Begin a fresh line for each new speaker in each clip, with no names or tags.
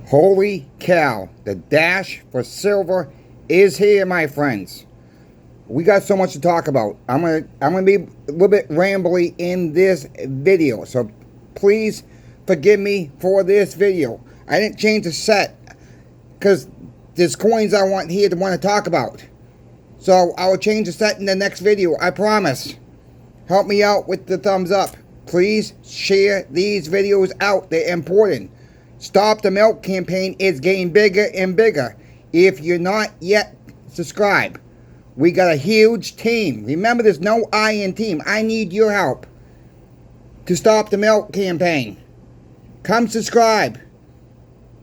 Holy cow, the dash for silver is here, my friends. We got so much to talk about. I'm gonna be a little bit rambly in this video, so please forgive me for this video. I didn't change the set because there's coins I want here to want to talk about. So I will change the set in the next video, I promise. Help me out with the thumbs up. Please share these videos out. They're important. Stop the Milk campaign is getting bigger and bigger. If you're not yet subscribed, we got a huge team. Remember, there's no I in team. I need your help to stop the Milk campaign. Come subscribe.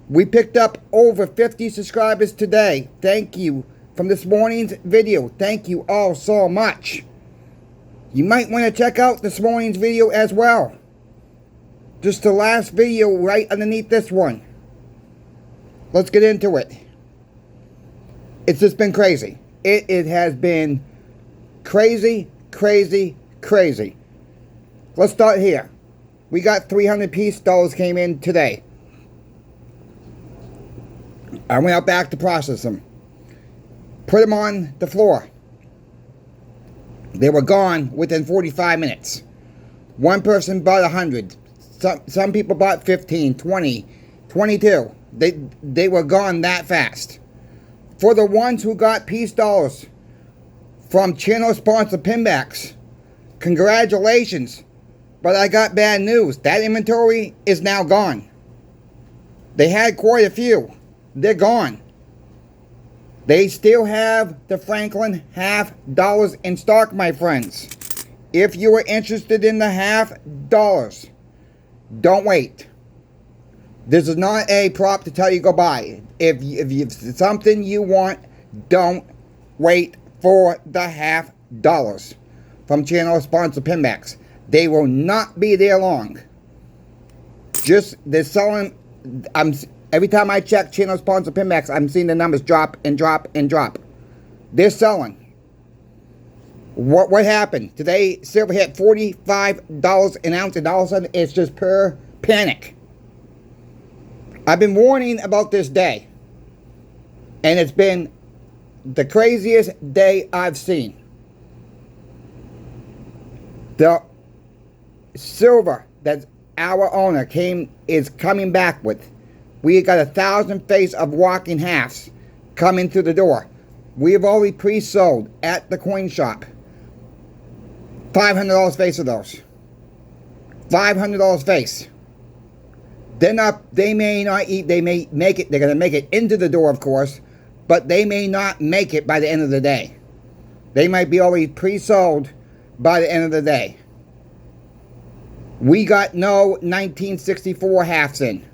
We picked up over 50 subscribers today. Thank you from this morning's video. Thank you all so much. You might want to check out this morning's video as well. Just the last video right underneath this one. Let's get into it. It's just been crazy. It has been crazy, crazy, crazy. Let's start here. We got 300 piece dollars came in today. I went out back to process them. Put them on the floor. They were gone within 45 minutes. One person bought 100. Some people bought 15, 20, 22. They were gone that fast. For the ones who got piece dollars from channel sponsor Pinbacks, congratulations. But I got bad news. That inventory is now gone. They had quite a few. They're gone. They still have the Franklin half dollars in stock, my friends. If you are interested in the half dollars, don't wait. This is not a prop to tell you go buy. If it's something you want, don't wait for the half dollars from channel sponsor Pinbacks. They will not be there long. They're selling. Every time I check channel sponsor Pinbacks, I'm seeing the numbers drop and drop and drop. They're selling. What happened? Today, silver hit $45 an ounce, and all of a sudden, it's just pure panic. I've been warning about this day, and it's been the craziest day I've seen. The silver that our owner is coming back with. We got 1,000 face of walking halves coming through the door. We have already pre-sold at the coin shop. $500 face of those. $500 face. They may not eat, they may make it, they're going to make it into the door, of course, but they may not make it by the end of the day. They might be already pre-sold by the end of the day. We got no 1964 halves in.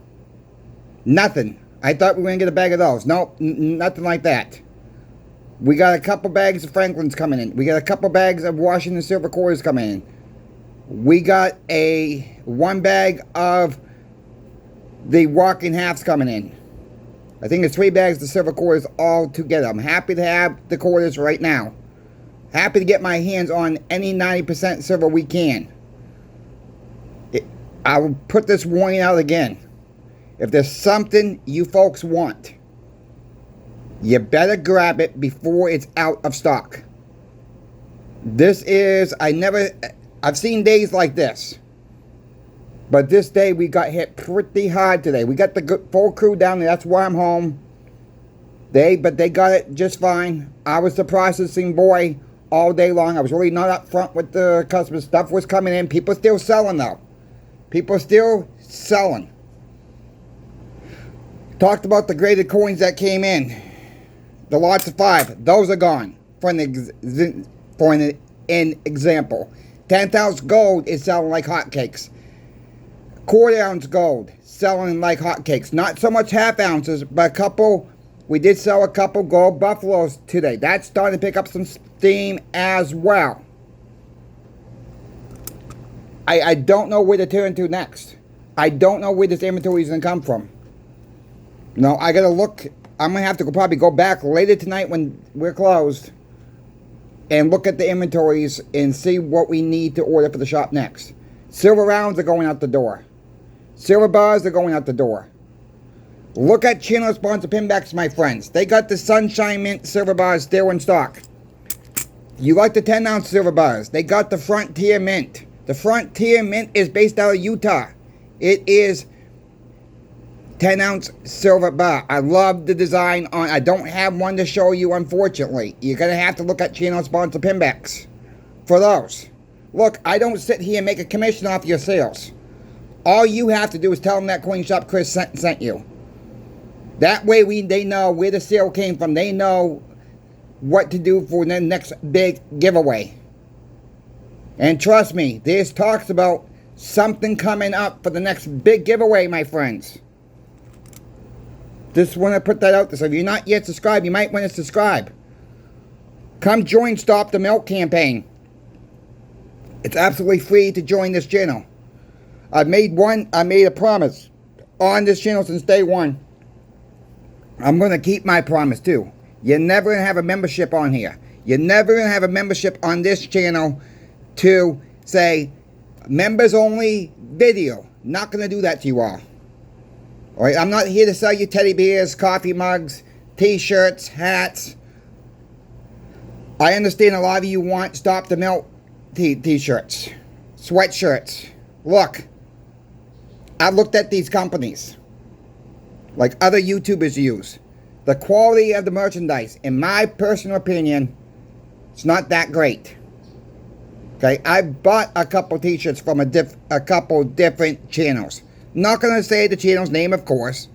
Nothing. I thought we were going to get a bag of those. Nope, nothing like that. We got a couple bags of Franklin's coming in. We got a couple bags of Washington silver quarters coming in. We got one bag of the walking halves coming in. I think it's 3 bags of silver quarters all together. I'm happy to have the quarters right now. Happy to get my hands on any 90% silver we can. I will put this warning out again. If there's something you folks want, you better grab it before it's out of stock. This is, I've seen days like this. But this day we got hit pretty hard today. We got the full crew down there. That's why I'm home. But they got it just fine. I was the processing boy all day long. I was really not up front with the customer. Stuff was coming in. People still selling though. People still selling. Talked about the graded coins that came in. The lots of 5. Those are gone. For an example. 10,000 gold is selling like hotcakes. Quarter ounce gold selling like hotcakes. Not so much half ounces, but we did sell a couple gold buffaloes today. That's starting to pick up some steam as well. I don't know where to turn to next. I don't know where this inventory is going to come from. No, I got to look. I'm going to have to probably go back later tonight when we're closed and look at the inventories and see what we need to order for the shop next. Silver rounds are going out the door. Silver bars are going out the door. Look at channel sponsor pinbacks, my friends. They got the Sunshine Mint silver bars still in stock. You like the 10-ounce silver bars. They got the Frontier Mint. The Frontier Mint is based out of Utah. It is 10-ounce silver bar. I love the design on. I don't have one to show you, unfortunately. You're going to have to look at channel sponsor pinbacks for those. Look, I don't sit here and make a commission off your sales. All you have to do is tell them that Coin Shop Chris sent you. That way they know where the sale came from. They know what to do for the next big giveaway. And trust me, there's talks about something coming up for the next big giveaway, my friends. Just want to put that out there. So if you're not yet subscribed, you might want to subscribe. Come join Stop the Milk campaign. It's absolutely free to join this channel. I made a promise on this channel since day one. I'm going to keep my promise too. You're never going to have a membership on here. You're never going to have a membership on this channel to say, members only video. Not going to do that to you all. Alright, I'm not here to sell you teddy bears, coffee mugs, t-shirts, hats. I understand a lot of you want Stop the Milk t-shirts, sweatshirts. Look, I've looked at these companies like other YouTubers use. The quality of the merchandise, in my personal opinion, it's not that great. Okay, I bought a couple t-shirts from a couple different channels. Not going to say the channel's name, of course.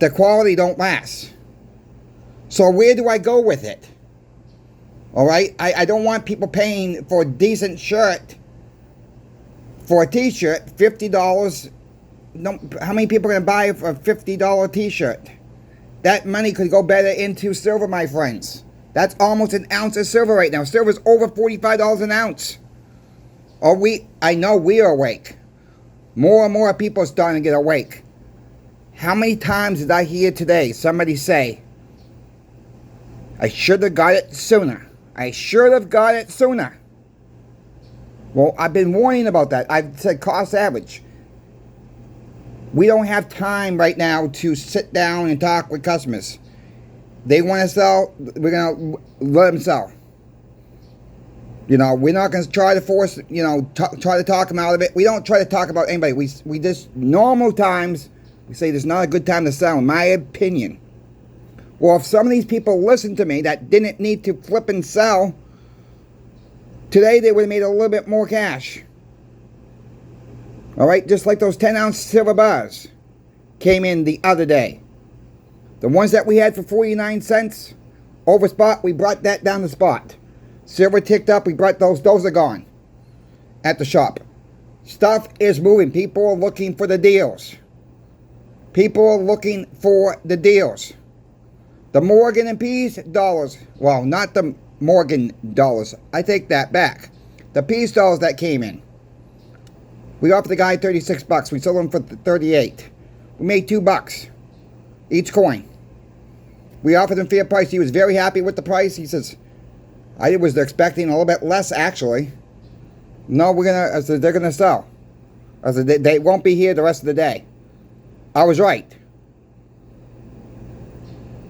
The quality don't last. So where do I go with it? Alright, I don't want people paying for a decent shirt, for a t-shirt, $50. No, how many people are going to buy a $50 t-shirt? That money could go better into silver, my friends. That's almost an ounce of silver right now. Silver's over $45 an ounce. I know we are awake. More and more people are starting to get awake. How many times did I hear today somebody say, I should have got it sooner. I should have got it sooner. Well, I've been warning about that. I've said cost average. We don't have time right now to sit down and talk with customers. They want to sell, we're going to let them sell. You know, we're not going to try to force, try to talk them out of it. We don't try to talk about anybody. We just, normal times, we say there's not a good time to sell, in my opinion. Well, if some of these people listen to me that didn't need to flip and sell, today they would have made a little bit more cash. Alright, just like those 10-ounce silver bars came in the other day. The ones that we had for 49 cents over spot, we brought that down to spot. Silver ticked up, we brought those are gone at the shop. Stuff is moving. People are looking for the deals. People are looking for the deals. The Morgan and Peace dollars, well, not the Morgan dollars, I take that back. The Peace dollars that came in. We offered the guy 36 bucks. We sold him for 38. We made $2 each coin. We offered him fair price. He was very happy with the price. He says, I was expecting a little bit less, actually. No, I said, they're gonna sell. I said, they won't be here the rest of the day. I was right.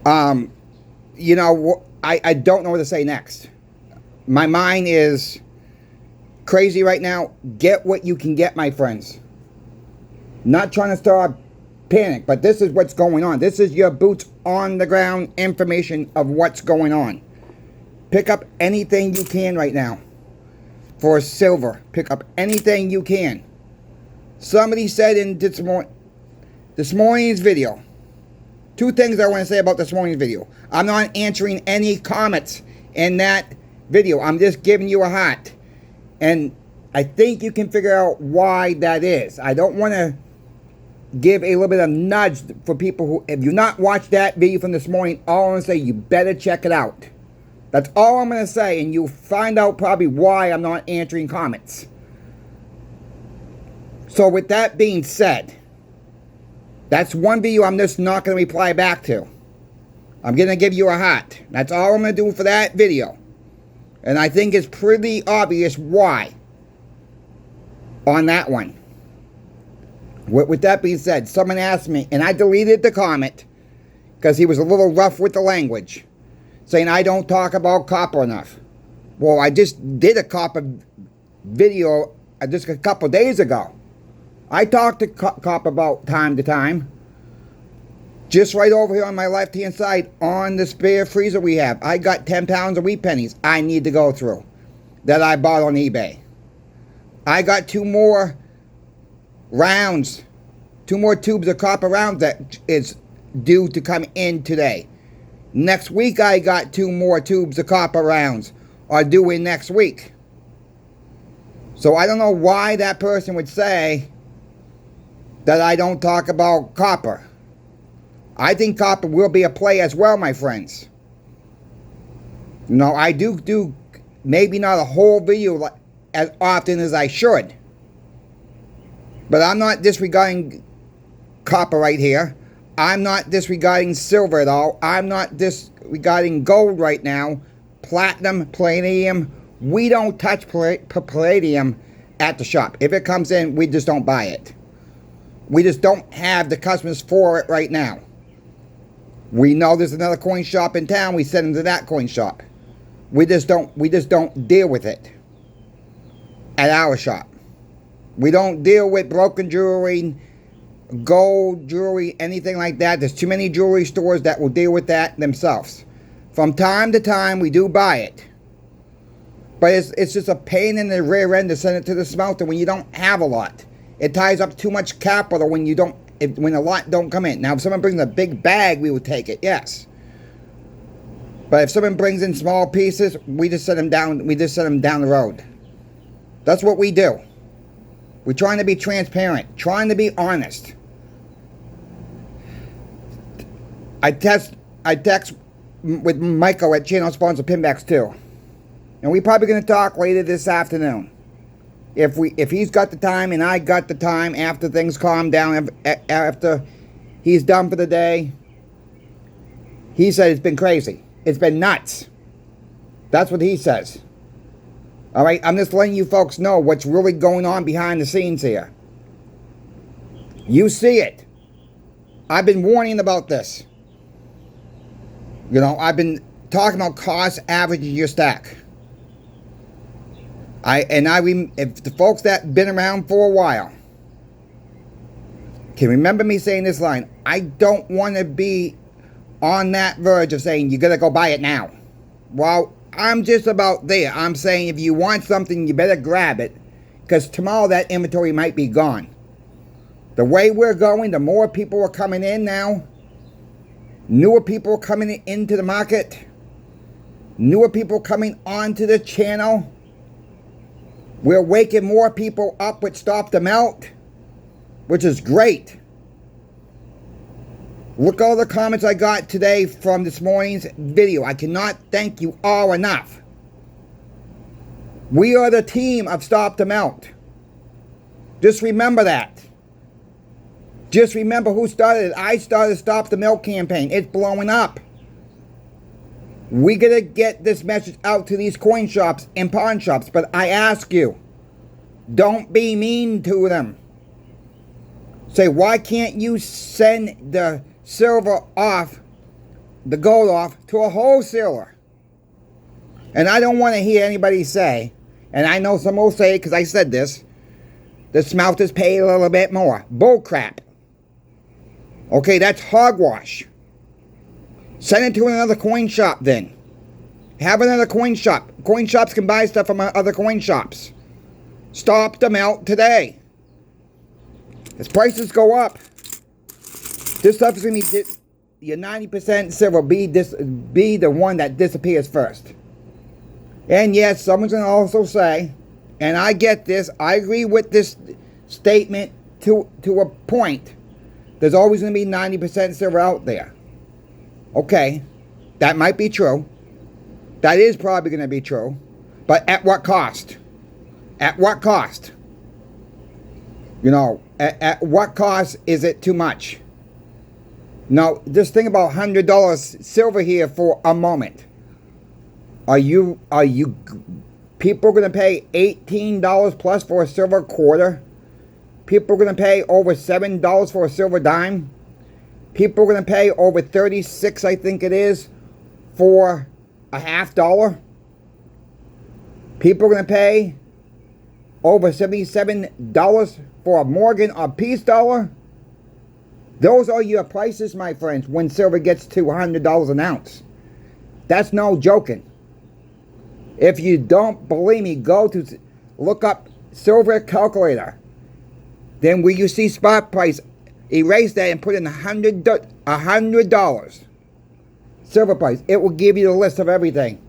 I don't know what to say next. My mind is crazy right now. Get what you can get, my friends. Not trying to start panic, but this is what's going on. This is your boots on the ground information of what's going on. Pick up anything you can right now for silver. Pick up anything you can. Somebody said in this morning's video, two things I want to say about this morning's video. I'm not answering any comments in that video. I'm just giving you a hot. And I think you can figure out why that is. I don't want to give a little bit of nudge for people who, if you've not watched that video from this morning, all I'm going to say, you better check it out. That's all I'm going to say, and you'll find out probably why I'm not answering comments. So with that being said, that's one video I'm just not going to reply back to. I'm going to give you a hot. That's all I'm going to do for that video. And I think it's pretty obvious why on that one. With that being said, someone asked me, and I deleted the comment because he was a little rough with the language, saying I don't talk about copper enough. Well, I just did a copper video just a couple days ago. I talk to copper about time to time. Just right over here on my left-hand side, on the spare freezer we have, I got 10 pounds of wheat pennies I need to go through that I bought on eBay. I got 2 more rounds, 2 more tubes of copper rounds that is due to come in today. Next week I got 2 more tubes of copper rounds are due in next week. So I don't know why that person would say that I don't talk about copper. I think copper will be a play as well, my friends. You know, I do maybe not a whole video as often as I should. But I'm not disregarding copper right here. I'm not disregarding silver at all. I'm not disregarding gold right now. Platinum, palladium. We don't touch palladium at the shop. If it comes in, we just don't buy it. We just don't have the customers for it right now. We know there's another coin shop in town. We send them to that coin shop. We just don't deal with it at our shop. We don't deal with broken jewelry, gold jewelry, anything like that. There's too many jewelry stores that will deal with that themselves. From time to time, we do buy it. But it's just a pain in the rear end to send it to the smelter when you don't have a lot. It ties up too much capital when when a lot don't come in. Now, if someone brings a big bag, we would take it, yes. But if someone brings in small pieces, we just send them down. We just send them down the road. That's what we do. We're trying to be transparent, trying to be honest. I text with Michael at Channel Sponsor Pinbacks too, and we're probably going to talk later this afternoon. If he's got the time and I got the time after things calm down, after he's done for the day. He said it's been crazy. It's been nuts. That's what he says. All right, I'm just letting you folks know what's really going on behind the scenes here. You see it. I've been warning about this. You know, I've been talking about cost averaging your stack. If the folks that been around for a while can remember me saying this line, I don't want to be on that verge of saying you gotta go buy it now. Well, I'm just about there. I'm saying if you want something, you better grab it, because tomorrow that inventory might be gone. The way we're going, the more people are coming in now, newer people coming into the market, newer people coming onto the channel. We're waking more people up with Stop the Melt, which is great. Look at all the comments I got today from this morning's video. I cannot thank you all enough. We are the team of Stop the Melt. Just remember that. Just remember who started it. I started Stop the Melt campaign. It's blowing up. We gotta get this message out to these coin shops and pawn shops. But I ask you, don't be mean to them. Say, why can't you send the silver off, the gold off, to a wholesaler? And I don't want to hear anybody say, and I know some will say, because I said this, the smelters pay a little bit more. Bull crap. Okay, that's hogwash. Send it to another coin shop then. Have another coin shop. Coin shops can buy stuff from other coin shops. Stop the melt today. As prices go up, this stuff is going to be your 90% silver be the one that disappears first. And yes, someone's going to also say, and I get this, I agree with this statement to a point. There's always going to be 90% silver out there. Okay, that might be true. That is probably going to be true. But at what cost? At what cost? You know, at what cost is it too much? Now, just think about $100 silver here for a moment. Are you people going to pay $18 plus for a silver quarter? People are going to pay over $7 for a silver dime. People are going to pay over $36, I think it is, for a half dollar. People are going to pay over $77 for a Morgan or Peace dollar. Those are your prices, my friends, when silver gets to $100 an ounce. That's no joking. If you don't believe me, go to look up silver calculator. Then where you see spot price, erase that and put in $100 silver price. It will give you the list of everything.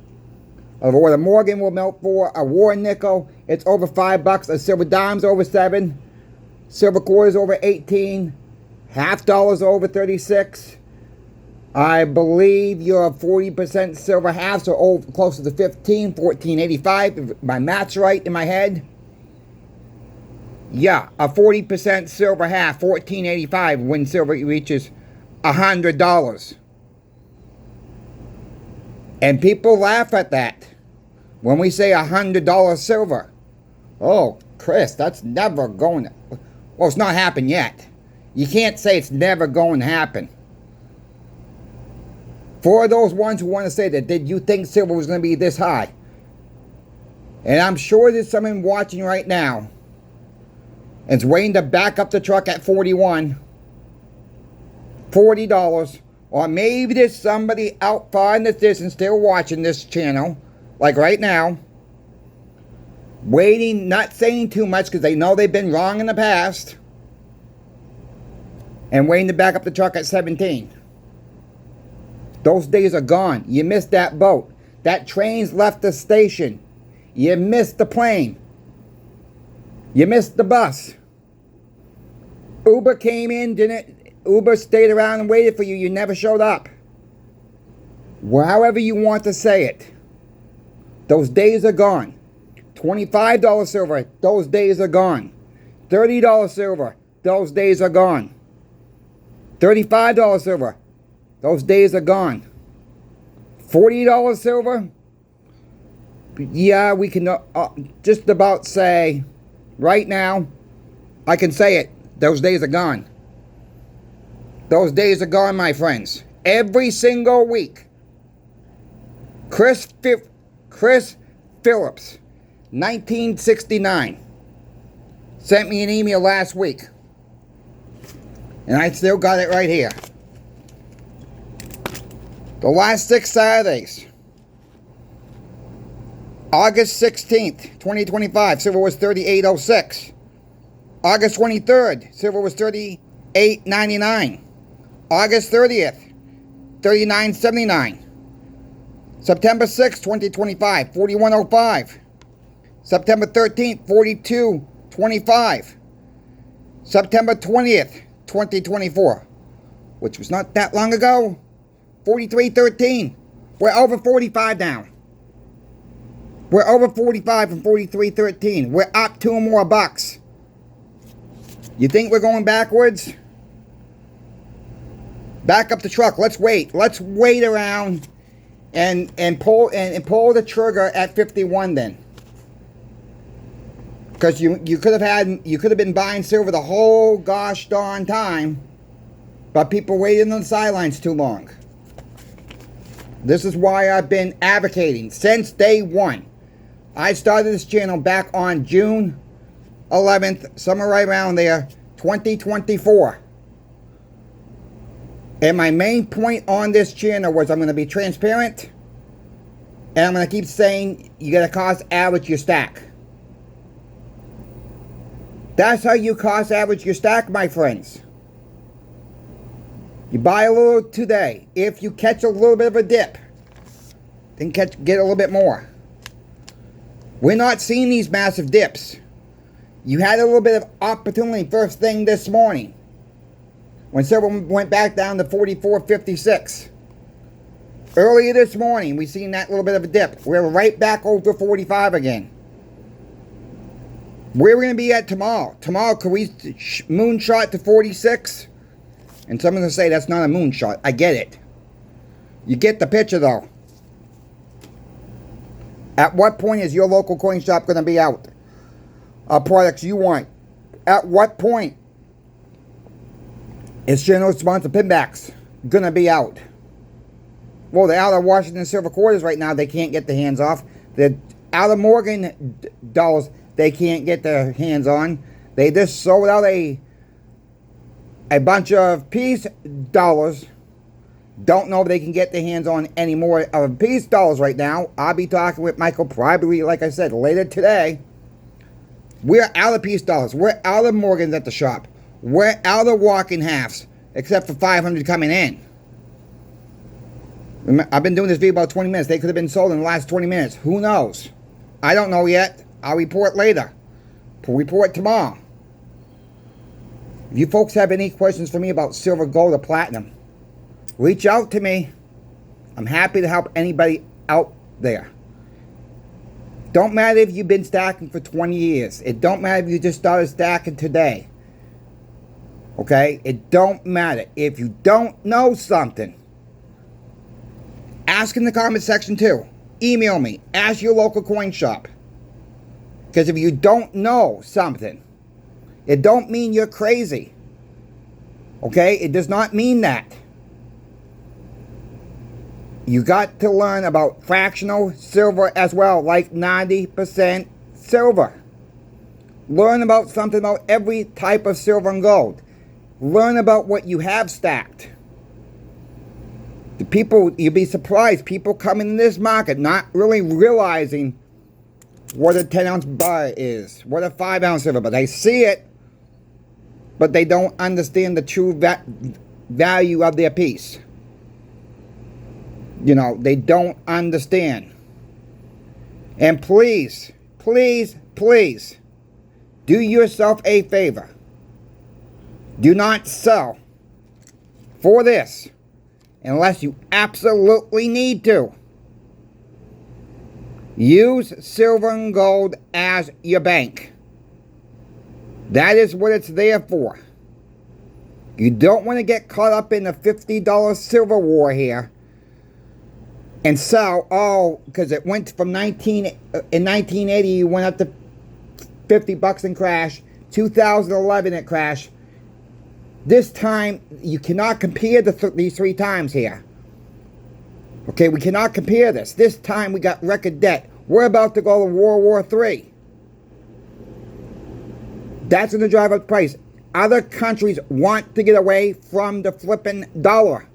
Of what a Morgan will melt for, a war nickel, it's over $5. A silver dime's over $7. Silver quarters over $18. Half dollars over $36. I believe your 40% silver halves are over, closer to $15, $14.85. If my math's right in my head. Yeah, a 40% silver half, $14.85 when silver reaches $100. And people laugh at that when we say $100 silver. Oh, Chris, that's never going to... Well, it's not happened yet. You can't say it's never going to happen. For those ones who want to say that, did you think silver was going to be this high? And I'm sure there's someone watching right now and it's waiting to back up the truck at $41, $40. Or maybe there's somebody out far in the distance still watching this channel, like right now, waiting, not saying too much because they know they've been wrong in the past, and waiting to back up the truck at 17. Those days are gone. You missed that boat. That train's left the station. You missed the plane. You missed the bus. Uber came in, didn't... Uber stayed around and waited for you. You never showed up. Well, however you want to say it. Those days are gone. $25 silver. Those days are gone. $30 silver. Those days are gone. $35 silver. Those days are gone. $40 silver. Yeah, we can just about say right now, I can say it. Those days are gone. Those days are gone, my friends. Every single week. Chris Phillips, 1969, sent me an email last week. And I still got it right here. The last 6 Saturdays. August 16th, 2025, silver was $38.06. August 23rd, silver was $38.99. August 30th, $39.79. September 6th, 2025, $41.05. September 13th, $42.25. September 20th, 2024, which was not that long ago, $43.13. We're over 45 now. We're over 45 from $43.13. We're up 2 more bucks. You think we're going backwards? Back up the truck. Let's wait. Let's wait around and pull the trigger at 51 then. Because you could have been buying silver the whole gosh darn time, but people waited on the sidelines too long. This is why I've been advocating since day one. I started this channel back on June 11th, somewhere right around there, 2024. And my main point on this channel was I'm going to be transparent, and I'm going to keep saying you got to cost average your stack. That's how you cost average your stack, my friends. You buy a little today. If you catch a little bit of a dip, then get a little bit more. We're not seeing these massive dips. You had a little bit of opportunity first thing this morning when silver went back down to 44.56. Earlier this morning, we seen that little bit of a dip. We're right back over 45 again. Where are we going to be at tomorrow? Tomorrow, could we moonshot to 46? And someone's going to say that's not a moonshot. I get it. You get the picture, though. At what point is your local coin shop going to be out? Products you want. At what point is Channel sponsor Pinbacks gonna be out? Well, they're out of Washington silver quarters right now. They can't get their hands off. They're out of Morgan dollars. They can't get their hands on. They just sold out a bunch of peace dollars. Don't know if they can get their hands on any more of peace dollars right now. I'll be talking with Michael probably, like I said, later today. We're out of peace dollars. We're out of Morgans at the shop. We're out of walking halves, except for 500 coming in. I've been doing this video about 20 minutes. They could have been sold in the last 20 minutes. Who knows? I don't know yet. I'll report later. We'll report tomorrow. If you folks have any questions for me about silver, gold, or platinum, reach out to me. I'm happy to help anybody out there. Don't matter if you've been stacking for 20 years. It don't matter if you just started stacking today. Okay? It don't matter. If you don't know something, ask in the comment section too. Email me. Ask your local coin shop. Because if you don't know something, it don't mean you're crazy. Okay? It does not mean that. You got to learn about fractional silver as well, like 90% silver. Learn about something about every type of silver and gold. Learn about what you have stacked. The people, you'll be surprised, people coming in this market not really realizing what a 10-ounce bar is, what a 5-ounce silver, but they see it, but they don't understand the true value of their piece. You know, they don't understand. And please, please, please, do yourself a favor. Do not sell for this unless you absolutely need to. Use silver and gold as your bank. That is what it's there for. You don't want to get caught up in the $50 silver war here and sell, oh, because it went from in 1980, it went up to $50 and crashed. 2011 it crashed. This time, you cannot compare these 3 times here. Okay, we cannot compare this. This time we got record debt. We're about to go to World War III. That's going to drive up the price. Other countries want to get away from the flipping dollar.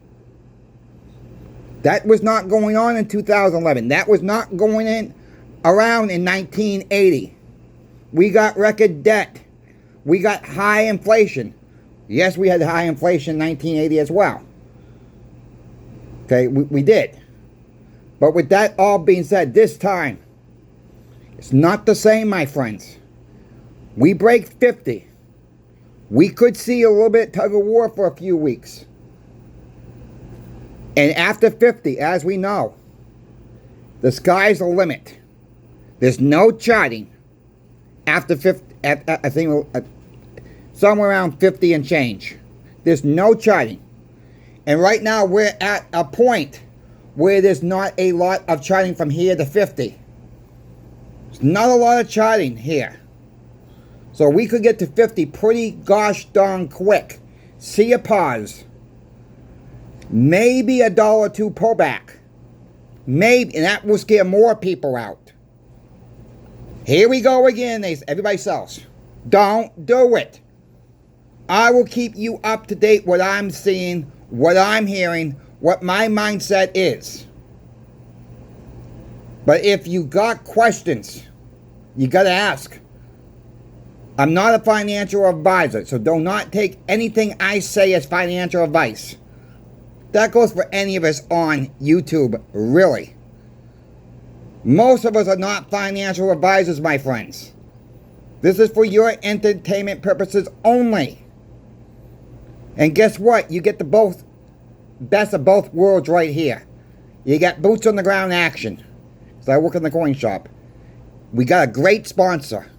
That was not going on in 2011. That was not going around in 1980. We got record debt. We got high inflation. Yes, we had high inflation in 1980 as well. Okay, we did. But with that all being said, this time, it's not the same, my friends. We break 50. We could see a little bit tug of war for a few weeks. And after 50, as we know, the sky's the limit. There's no charting after 50, I think somewhere around 50 and change. There's no charting. And right now we're at a point where there's not a lot of charting from here to 50. There's not a lot of charting here. So we could get to 50 pretty gosh darn quick. See a pause. Maybe $1 or $2 pullback. Maybe, and that will scare more people out. Here we go again. Everybody sells. Don't do it. I will keep you up to date what I'm seeing, what I'm hearing, what my mindset is. But if you got questions, you got to ask. I'm not a financial advisor, so do not take anything I say as financial advice. That goes for any of us on YouTube, really. Most of us are not financial advisors, my friends. This is for your entertainment purposes only. And guess what? You get the best of both worlds right here. You got boots on the ground action. So I work in the coin shop. We got a great sponsor.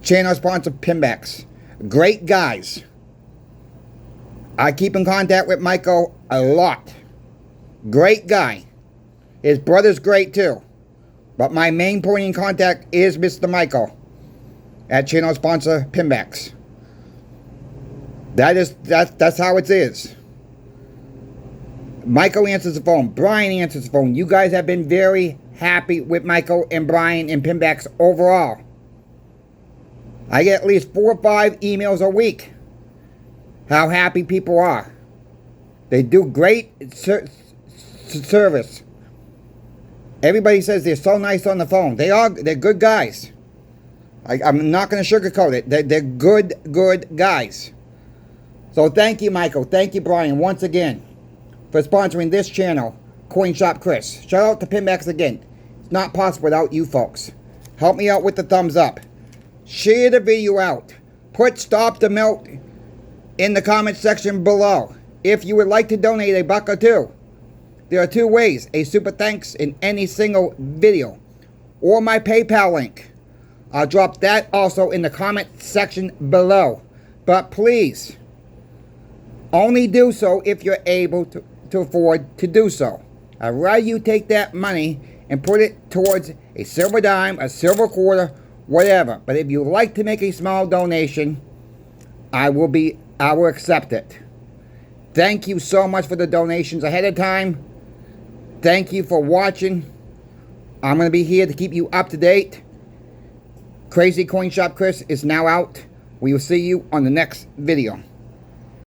Channel sponsor Pinbacks. Great guys. I keep in contact with Michael a lot. Great guy. His brother's great too. But my main point in contact is Mr. Michael. at channel sponsor Pinbacks. That's how it is. Michael answers the phone. Brian answers the phone. You guys have been very happy with Michael and Brian and Pinbacks overall. I get at least 4 or 5 emails a week. How happy people are. They do great service. Everybody says they're so nice on the phone. They're good guys. I'm not going to sugarcoat it. They're good guys. So thank you, Michael. Thank you, Brian, once again, for sponsoring this channel, Coin Shop Chris. Shout out to Pinbacks again. It's not possible without you folks. Help me out with the thumbs up. Share the video out. Put Stop the Melt in the comment section below. If you would like to donate $1 or $2, there are 2 ways. A super thanks in any single video, or my PayPal link. I'll drop that also in the comment section below. But please, only do so if you're able to afford to do so. I'd rather you take that money and put it towards a silver dime, a silver quarter, whatever. But if you like to make a small donation, I will accept it. Thank you so much for the donations ahead of time. Thank you for watching. I'm going to be here to keep you up to date. Crazy Coin Shop Chris is now out. We will see you on the next video.